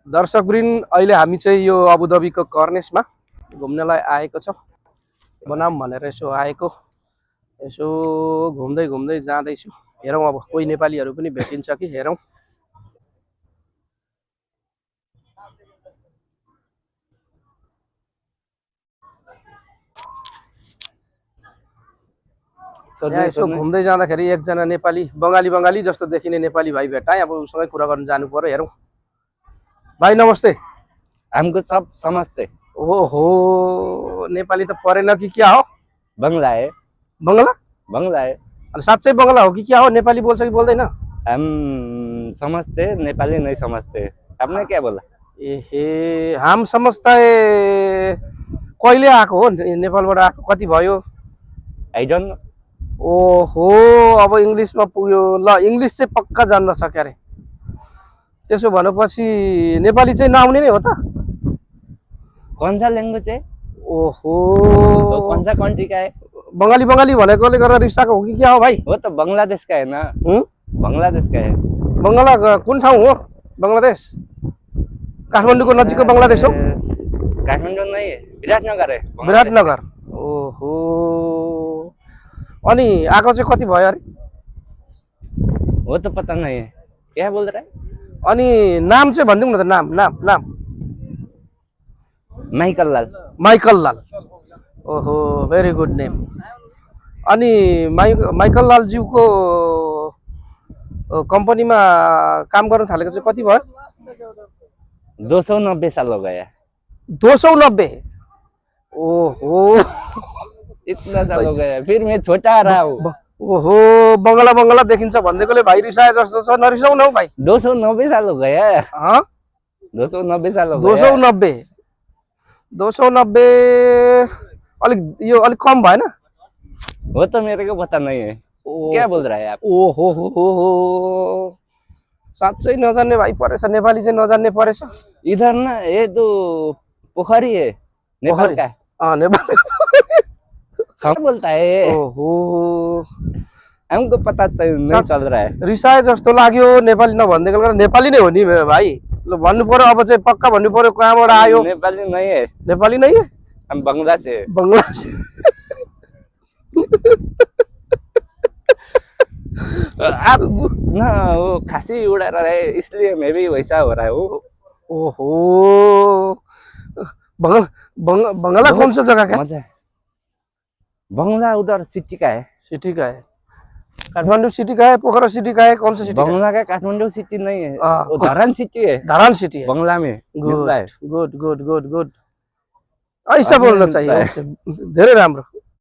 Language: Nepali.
दर्शकवृन्द अहिले हामी चाहिँ यो अबुधाबीको कर्नेसमा घुम्नलाई आएको छौँ। बनाऊँ भनेर यसो आएको, यसो घुम्दै घुम्दै जाँदैछु। हेरौँ अब कोही नेपालीहरू पनि भेटिन्छ कि हेरौँ। यहाँ यसो घुम्दै जाँदाखेरि एकजना नेपाली बङ्गाली जस्तो देखिने नेपाली भाइ भेटाएँ। अब उसँगै कुरा गर्न जानु पर्यो। हेरौँ। भाइ नमस्ते। हमको सब समझते। ओहो, नेपाली त परेन कि क्या हो? बंगला है। बंगला? बंगला है। अनि साँच्चै बंगला हो कि क्या हो? नेपाली बोल्छ कि बोल्दैन? हम समझते, नेपाली नहीं समझते। आपने क्या बोला? एहे, हम समझते। कहिले आएको हो नेपालबाट? आएको कति भयो? I don't know. ओहो, अब इंग्लिशमा पुग्यो। ल, इंग्लिश चाहिँ पक्का जान्न सक्यो अरे। त्यसो भनेपछि नेपाली चाहिँ नआउने नै हो त? कौन सा लैंग्वेज है? ओहो, तो कौन सा कंट्री का है? बंगाली भनेकोले गर्दा रिसाएको हो कि क्या हो भाइ? वो तो बांग्लादेश का है ना। बांग्लादेश का है। बंगला कुन ठाउँ हो? बंगलादेश काठमाडौँको नजिकको बंगलादेश हो? काठमाडौँ नहीं है, विराटनगर है। विराटनगर। ओहो, अनि आएको चाहिँ कति भयो अरे? वो तो पता नहीं है। क्या बोल रहा है? अनि नाम चाहिँ भनिदिउँ न त। नाम माइकल लाल। माइकल लाल। ओहो, भेरी गुड नेम। अनि माइकल लाल ज्यूको कम्पनीमा काम गर्न थालेको चाहिँ कति भयो? 290 साल हो गया। 290? ओहो, इतना साल हो गया, फिर मैं छोटा रहा हूँ। ओहो, बंगला देखिन्छ भन्दैकोले भाइ रिसाए जस्तो छ। नरिसाउ न हौ भाइ। 290 साल हो गया। 290 साल हो गया। 290 अलिक कम भएन? वो तो मेरे को पता नहीं है। क्या बोल रहा है आप? ओहो हो, साँच्चै नजान्ने भाइ परेछ। नेपाली चाहिँ नजान्ने परेछ। इधर ना ये तो पोखरी है नेपाल का। नेपाल सब बोलता है। ओहो, हमको पता तो नहीं चल रहा है। रिसाए जस्तो लाग्यो। नेपाली नभन्दैको गर्दा नेपाली नै हो नि भाइ। ल भन्नु पर्यो, अब चाहिँ पक्का भन्नु पर्यो कहाँबाट आयो। नेपाली नहीं है। नेपाली नहीं है? हम बंगला से। बंगला से। आप ना वो खांसी उड़ा रहा है, इसलिए मैं भी वैसा हो रहा है। वो ओहो, बंगला कौन सा जगह का? मजा है। बंगला उधर सिटी का है। सिटी का है? काठमाडौँ सिटी का है? पोखरा सिटी का है? कौन सा सिटी? बंगला का काठमांडू सिटी नहीं है, वो धरान सिटी है। धरान सिटी है बंगला में मिलता है। गुड। ऐसा बोलना चाहिए। धेरै राम्रो।